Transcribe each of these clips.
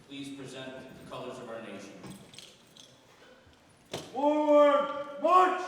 Please present the colors of our nation. Forward, march!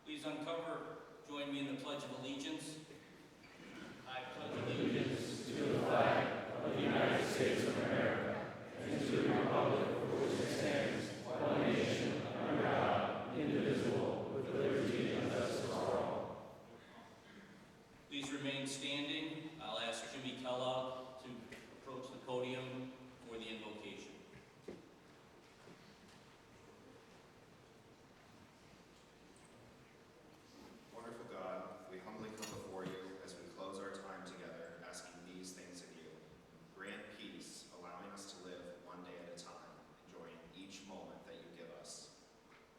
Please join me in the Pledge of Allegiance. I pledge allegiance to the flag of the United States of America and to the republic for which it stands, one nation, under God, indivisible, with liberty and justice for all. Please remain standing. I'll ask Jimmy Kellogg to approach the podium for the invocation. Wonderful God, we humbly come before you as we close our time together, asking these things of you. Grant peace, allowing us to live one day at a time, enjoying each moment that you give us.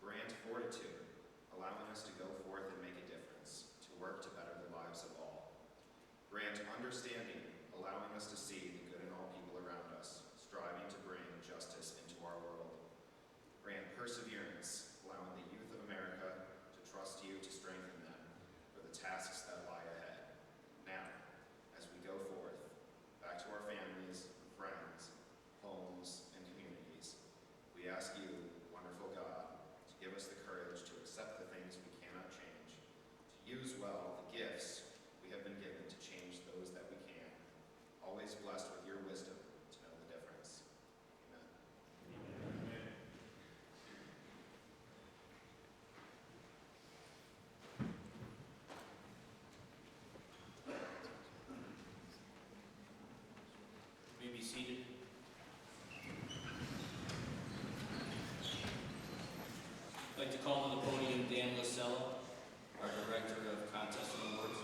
Grant fortitude, allowing us to go forth and make a difference, to work to better the lives of all. Grant understanding, allowing us to see the good in all people around us, striving to bring justice into our world. Grant perseverance, allowing the youth of America to trust you to strengthen them for the tasks that lie ahead. Now, as we go forth, back to our families, friends, homes, and communities, we ask you, wonderful God, to give us the courage to accept the things we cannot change, to use well the gifts we have been given to change those that we can, always blessed with your wisdom to know the difference. Amen. You may be seated. I'd like to call to the podium Dan Lasella, our Director of Contests and Awards.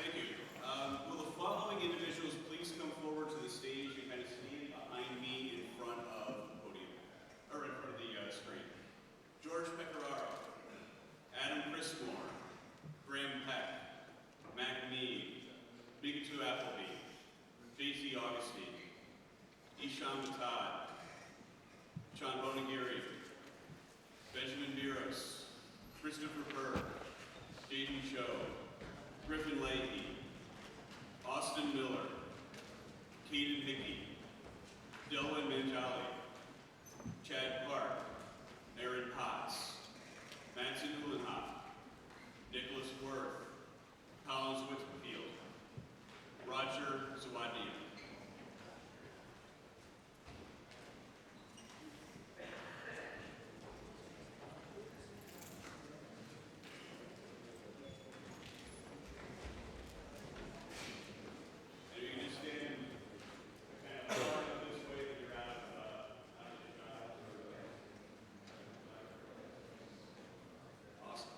Thank you. Will the following individuals please come forward to the stage and kind of stand behind me in front of the podium, or in front of the screen. George Pecoraro, Adam Chrismore, Graham Peck, Mac Mead, Bigatu Appleby, J.C. Augustine, Isham Batad, Sean Bonagiri, Benjamin Viros, Christopher Burr, Jaden Cho, Griffin Leahy, Austin Miller, Caden Hickey, Dylan Manjali, Chad Clark, Aaron Potts, Madsen Uhlenhoff, Nicholas Worth, Collins Whitfield, Roger Zawadian. And you can just stand kind of far enough this way that you're out of the shot. Awesome.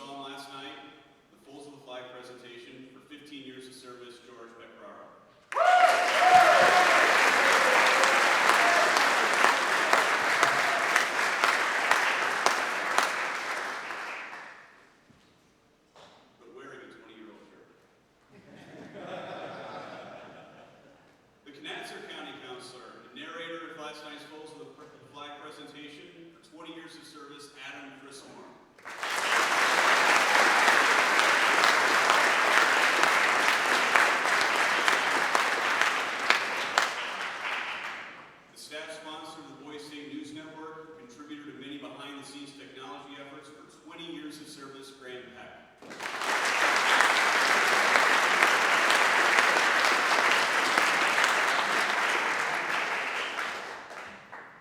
saw him last night, the Fulls of the Flag presentation for 15 years of service, George Becerraro. But wearing a 20-year-old shirt. The Canatzer County Counselor and narrator of last night's Fulls of the Flag presentation for 20 years of service, Adam Grismore. The staff sponsor of the Boys State News Network, contributor to many behind-the-scenes technology efforts for 20 years of service, Graham Peck.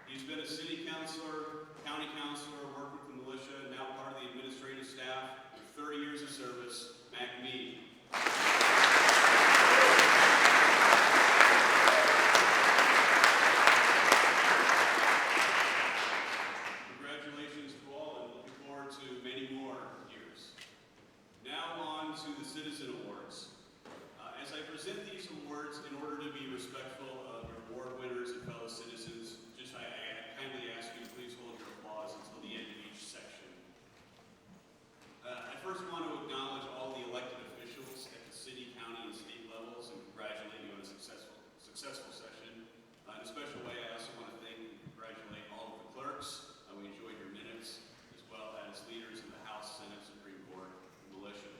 He's been a city councilor, county councilor, worked with the militia, now part of the administrative staff with 30 years of service, Mac Mead. Congratulations to all, and looking forward to many more years. Now on to the Citizen Awards. As I present these awards, in order to be respectful of your award winners and fellow citizens, I kindly ask you to please hold your applause until the end of each section. I first want to acknowledge all the elected officials at the city, county, and state levels and congratulate you on a successful session. In a special way, I also want to thank and congratulate all of the clerks. We enjoyed your minutes, as well as leaders in the House, Senate, Supreme Court, and militia.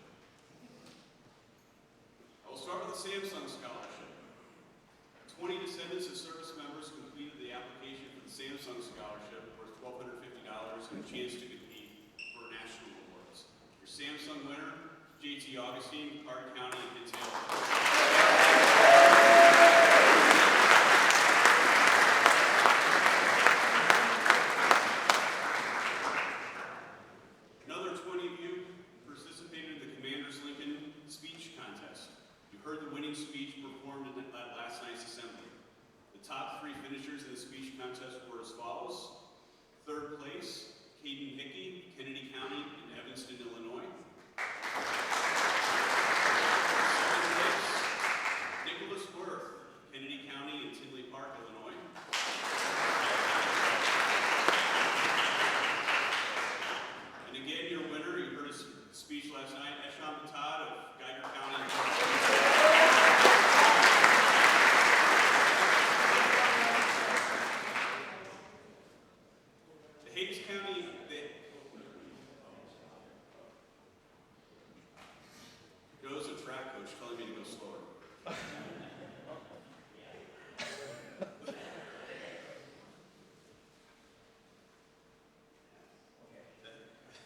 I will start with the Samsung Scholarship. 20 descendants of service members completed the application for the Samsung Scholarship worth $1,250 and a chance to compete for national awards. Your Samsung winner, J.T. Augustine, Clark County, and Hinsdale. Another 20 of you participated in the Commander's Lincoln speech contest. You heard the winning speech performed at last night's assembly. The top 3 finishers in the speech contest were as follows. 3rd place, Caden Hickey, Kennedy County in Evanston, Illinois. 2nd place, Nicholas Worth, Kennedy County in Tinley Park, Illinois. And again, your winner, you heard his speech last night, Esham Matad of Geiger County. The Hayes County, Joe's a track coach telling me to go slower.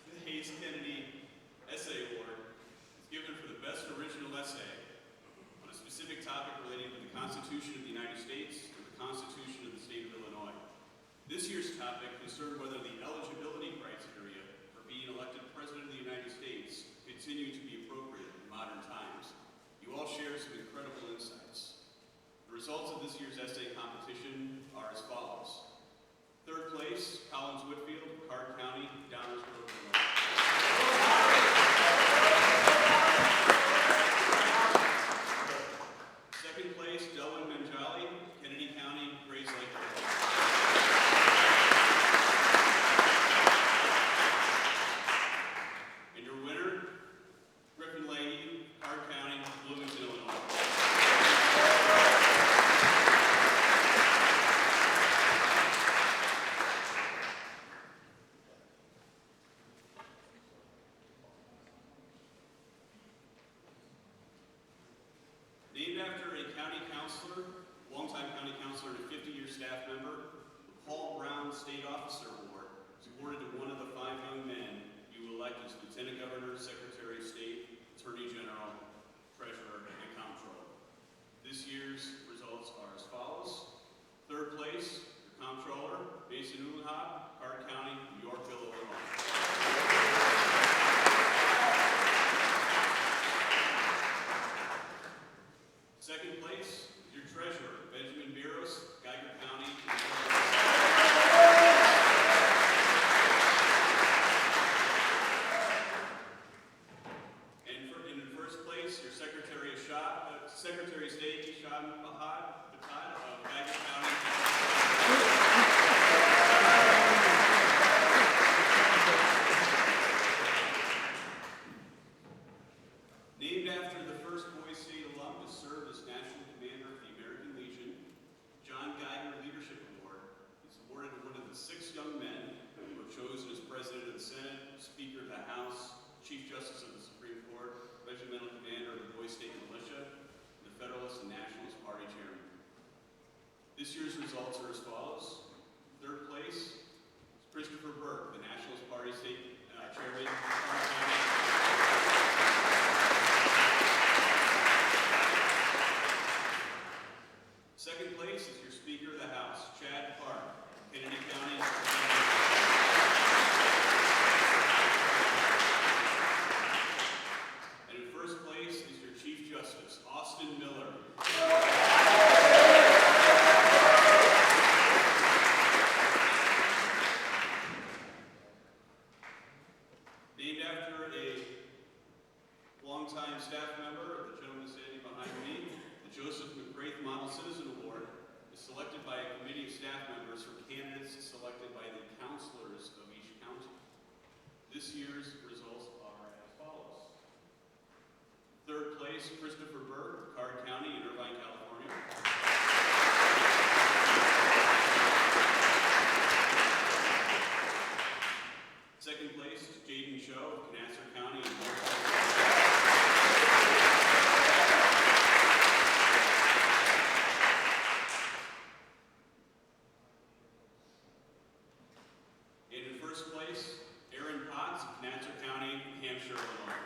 The Hayes Kennedy Essay Award is given for the best original essay on a specific topic relating to the Constitution of the United States and the Constitution of the State of Illinois. This year's topic concerned whether the eligibility criteria for being elected President of the United States continue to be appropriate in modern times. You all share some incredible insights. The results of this year's essay competition are as follows. 3rd place, Collins Whitfield, Card County, Downers Grove, Illinois. 2nd place, Delwyn Manjali, Kennedy County, Grays Lake, Illinois. And your winner, Griffin Leahy, Card County, Bloomington, Illinois. Named after a county councilor, longtime county councilor and a 50-year staff member, the Paul Brown State Officer Award is awarded to one of the 5 young men you elect as Lieutenant Governor, Secretary of State, Attorney General, Treasurer, and Comptroller. This year's results are as follows. 3rd place, your Comptroller, Mason Ulenhop, Card County, Yorkville, Illinois. 2nd place, your Treasurer, Benjamin Biros, Geiger County. 1st results are as follows. Third place is Christopher Burke, the Nationalist Party State Chairman. Second place is your Speaker of the House, Chad Clark, Kennedy County. And in first place is your Chief Justice, Austin Miller. Named after a longtime staff member, the gentleman standing behind me, the Joseph McGrath Model Citizen Award is selected by a committee of staff members from candidates selected by the counselors of each county. This year's results are as follows. Third place, Christopher Burke, Card County in Irvine, California. Second place is Jaden Cho, Canasser County in North Carolina. And in first place, Aaron Potts, Canasser County, New Hampshire, Illinois.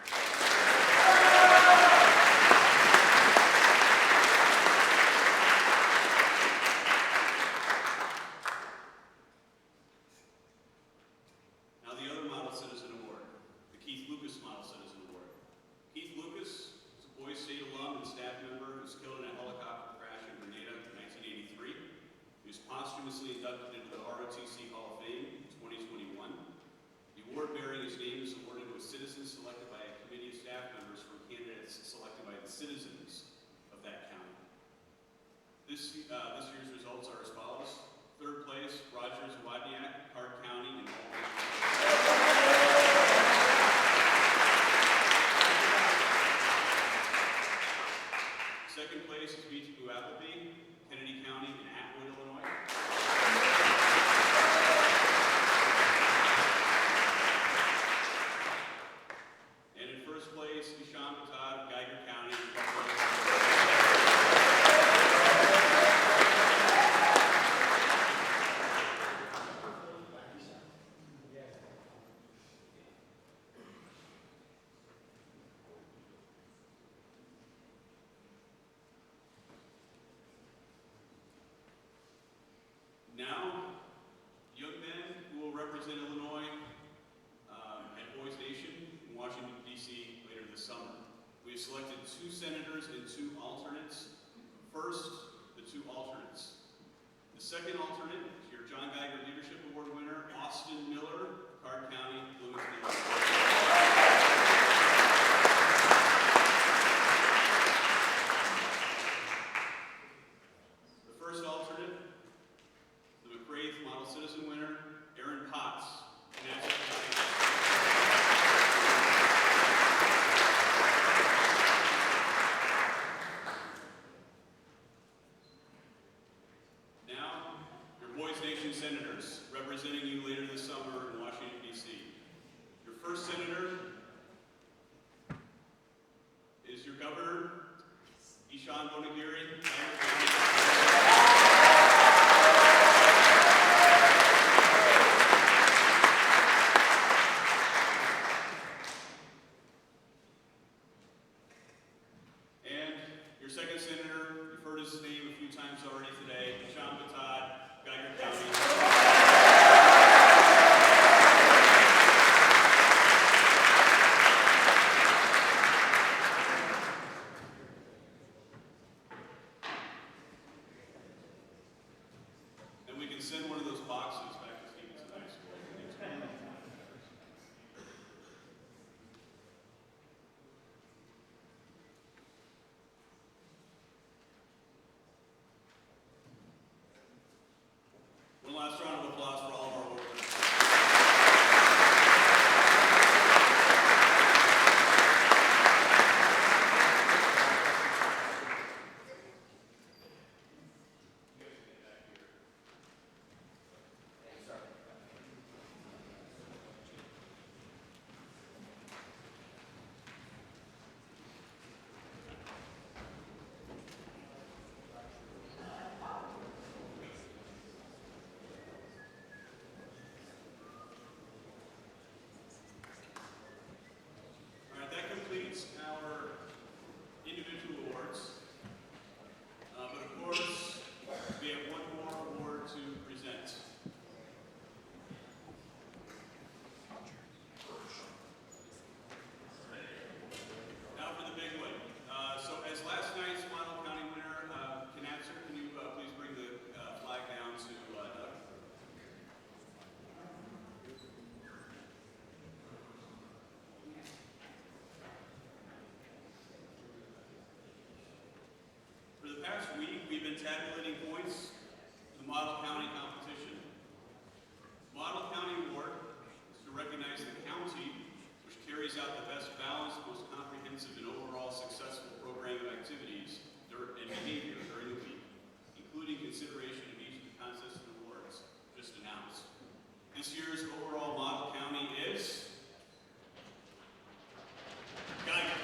Now the other Model Citizen Award, the Keith Lucas Model Citizen Award. Keith Lucas is a Boise State alum and staff member who was killed in a helicopter crash in Grenada in 1983. He was posthumously inducted into the ROTC Hall of Fame in 2021. The award bearing his name is awarded to a citizen selected by a committee of staff members from candidates selected by the citizens of that county. This year's results are as follows. Third place, Rogers Wadniak, Park County in Albany. Second place is mythical Appleby, Kennedy County in Atwood, Illinois. And in first place, Ishan Batad, Geiger County. Now, young men who will represent Illinois at Boys Nation in Washington, D.C. later this summer. We have selected 2 senators and 2 alternates. First, the 2 alternates. The second alternate is your John Geiger Leadership Award winner, Austin Miller, Card County, Bloomington. The first alternate, the McGrath Model Citizen winner, Aaron Potts, Canasser County. Now, your Boys Nation senators representing you later this summer in Washington, D.C. Your first senator is your governor, Ishan Bonagiri, Geiger County. And your second senator, you've heard his name a few times already today, Ishan Batad, Geiger County. begin tabulating points for the Model County competition. The Model County Award is to recognize the county which carries out the best balanced, most comprehensive, and overall successful program of activities and behavior during the week, including consideration of each of the contests and awards just announced. This year's overall Model County is Geiger.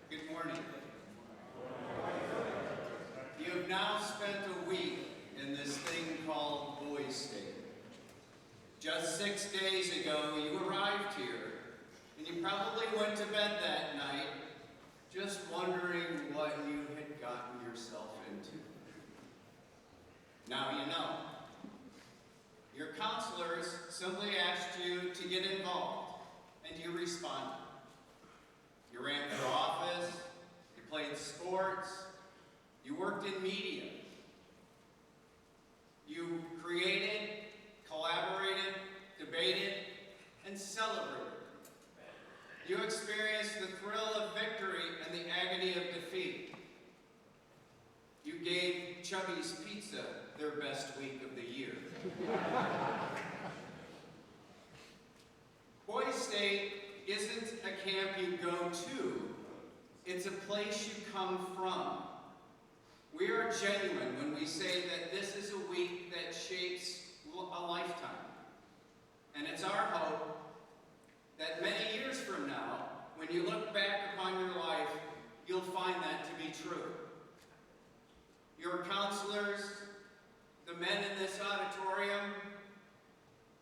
Good morning. You have now spent a week in this thing called Boys State. Just 6 days ago, you arrived here, and you probably went to bed that night just wondering what you had gotten yourself into. Now you know. Your counselors simply asked you to get involved, and you responded. You ran for office, you played sports, you worked in media. You created, collaborated, debated, and celebrated. You experienced the thrill of victory and the agony of defeat. You gave Chubby's Pizza their best week of the year. Boys State isn't a camp you go to, it's a place you come from. We are genuine when we say that this is a week that shapes a lifetime. And it's our hope that many years from now, when you look back upon your life, you'll find that to be true. Your counselors, the men in this auditorium,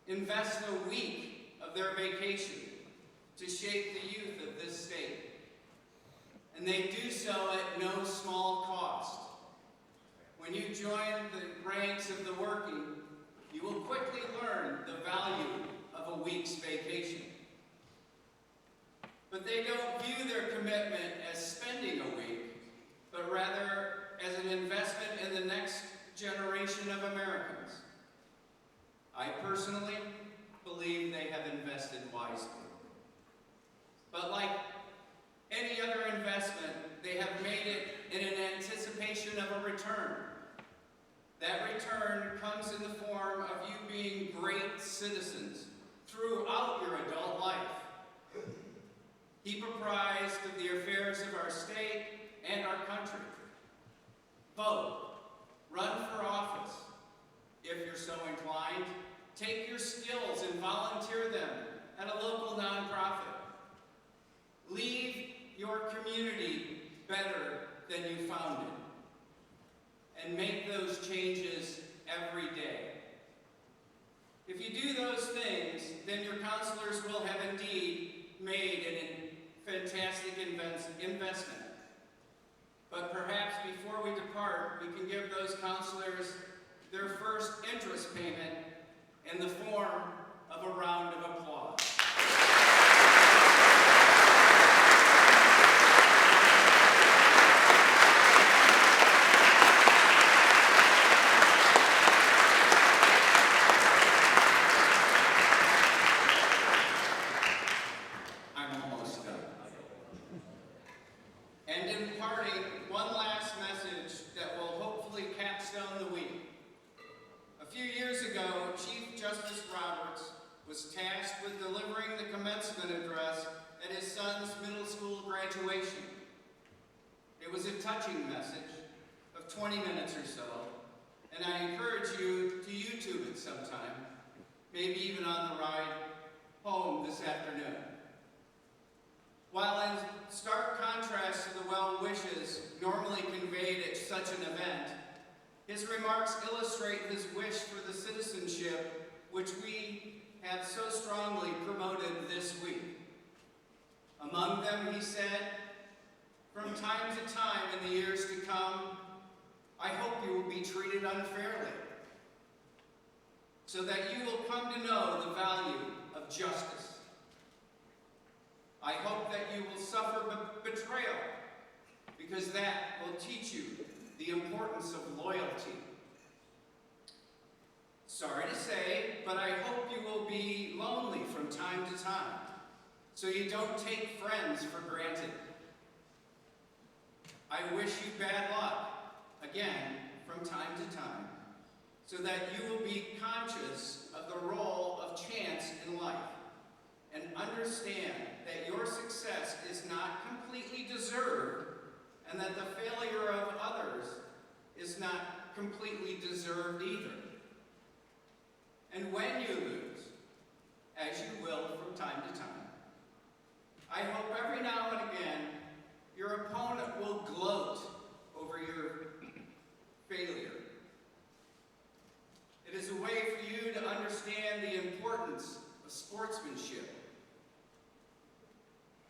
invest a week of their vacation to shape the youth of this state. And they do so at no small cost. When you join the ranks of the working, you will quickly learn the value of a week's vacation. But they don't view their commitment as spending a week, but rather as an investment in the next generation of Americans. I personally believe they have invested wisely. But like any other investment, they have made it in an anticipation of a return. That return comes in the form of you being great citizens throughout your adult life. Keep apprised of the affairs of our state and our country. Vote. Run for office. If you're so inclined, take your skills and volunteer them at a local nonprofit. Leave your community better than you found it. And make those changes every day. If you do those things, then your counselors will have indeed made a fantastic investment. But perhaps before we depart, we can give those counselors their first interest payment in the form of a round of applause. I'm almost done. And in parting, one last message that will hopefully capstone the week. A few years ago, Chief Justice Roberts was tasked with delivering the commencement address at his son's middle school graduation. It was a touching message of 20 minutes or so, and I encourage you to YouTube it sometime, maybe even on the ride home this afternoon. While in stark contrast to the well wishes normally conveyed at such an event, his remarks illustrate his wish for the citizenship which we have so strongly promoted this week. Among them, he said, "For from time to time in the years to come, I hope you will be treated unfairly, so that you will come to know the value of justice. I hope that you will suffer betrayal, because that will teach you the importance of loyalty. Sorry to say, but I hope you will be lonely from time to time, so you don't take friends for granted. I wish you bad luck, again, from time to time, so that you will be conscious of the role of chance in life and understand that your success is not completely deserved and that the failure of others is not completely deserved either. And when you lose, as you will from time to time, I hope every now and again your opponent will gloat over your failure. It is a way for you to understand the importance of sportsmanship.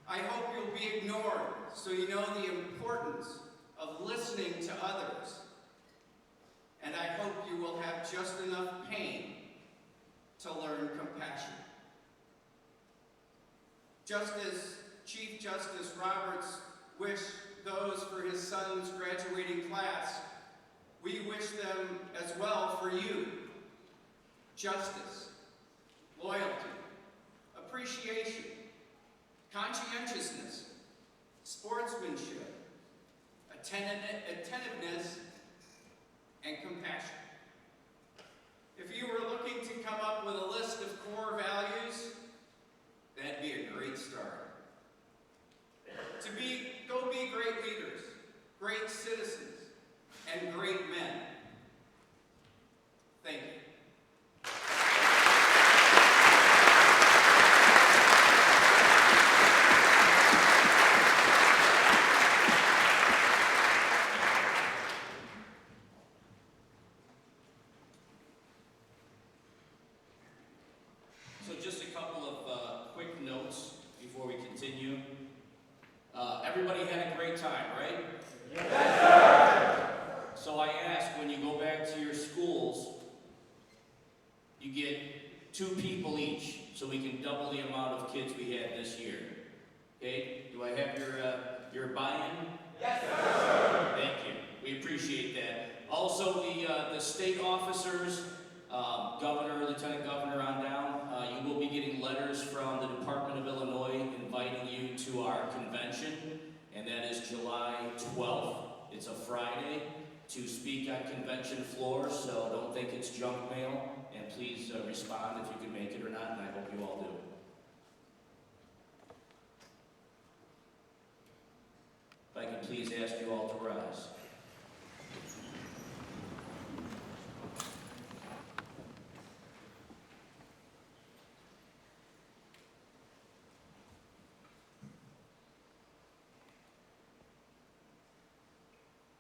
I hope you'll be ignored so you know the importance of listening to others. And I hope you will have just enough pain to learn compassion. Just as Chief Justice Roberts wished those for his son's graduating class, we wish them as well for you. Justice, loyalty, appreciation, conscientiousness, sportsmanship, attentiveness, and compassion. If you were looking to come up with a list of core values, that'd be a great start. Go be great leaders, great citizens, and great men. Thank you. So just a couple of quick notes before we continue. Everybody had a great time, right? Yes, sir! So I ask, when you go back to your schools, you get 2 people each, so we can double the amount of kids we had this year. Okay? Do I have your buy-in? Yes, sir! Thank you. We appreciate that. Also, the state officers, governor, lieutenant governor on down, you will be getting letters from the Department of Illinois inviting you to our convention, and that is July 12th. It's a Friday, to speak on convention floor, so don't think it's junk mail, and please respond if you can make it or not, and I hope you all do. If I can please ask you all to rise.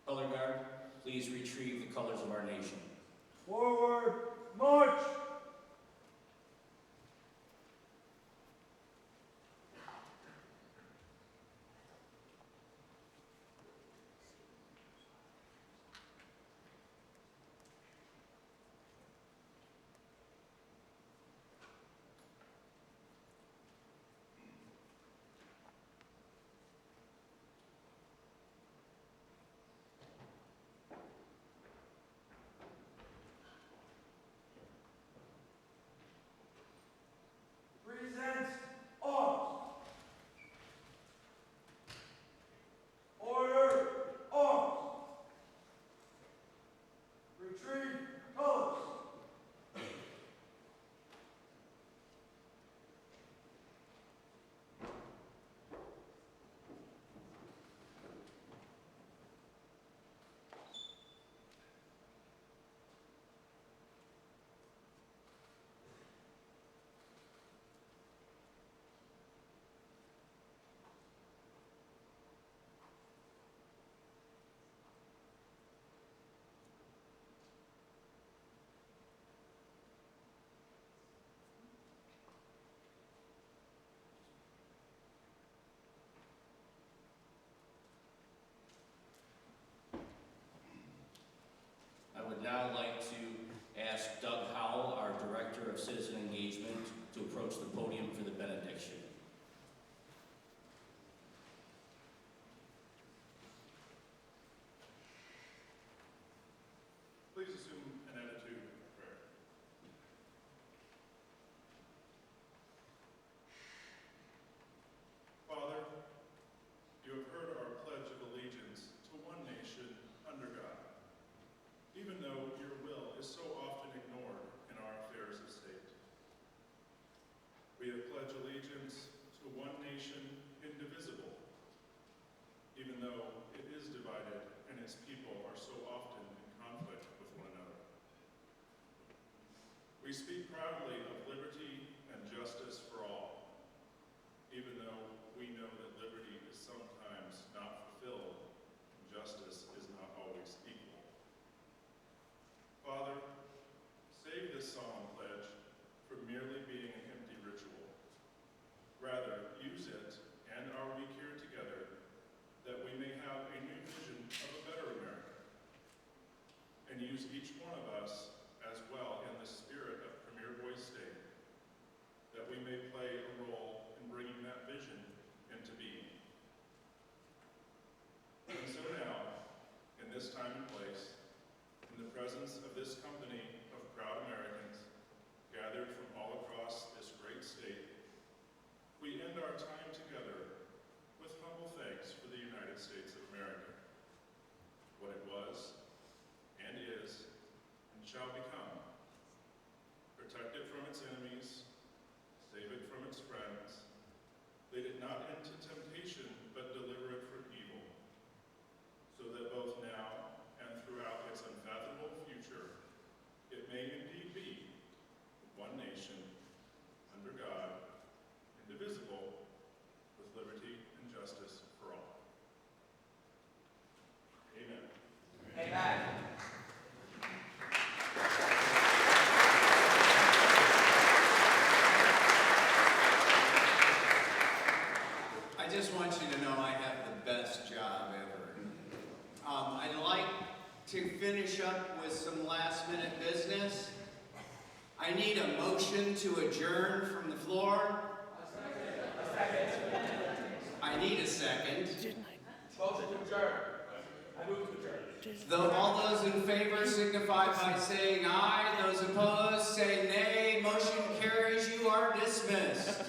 Color guard, please retrieve the colors of our nation. Forward, march! ask Doug Howell, our Director of Citizen Engagement, to approach the podium for the benediction. Please assume an attitude of prayer. Father, you have heard our pledge of allegiance to one nation under God, even though your will is so often ignored in our affairs of state. We have pledged allegiance to one nation indivisible, even though it is divided and its people are so often in conflict with one another. We speak proudly of liberty and justice for all, even though we know that liberty is sometimes not fulfilled and justice is not always equal. Father, save this solemn pledge from merely being an empty ritual. Rather, use it and our week here together that we may have a new vision of a better America, and use each one of us as well in the spirit of Premier Voice State, that we may play a role in bringing that vision into being. And so now, in this time and place, in the presence of this company of proud Americans gathered from all across this great state, we end our time together with humble thanks for the United States of America, what it was and is and shall become. Protect it from its enemies, save it from its friends, lead it not into temptation, but deliver it from evil, so that both now and throughout its unfathomable future, it may indeed be one nation, under God, indivisible, with liberty and justice for all. Amen. Amen. I just want you to know I have the best job ever. I'd like to finish up with some last-minute business. I need a motion to adjourn from the floor. I need a second. Motion to adjourn. I move to adjourn. All those in favor signify by saying aye. Those opposed say nay. Motion carries. You are dismissed.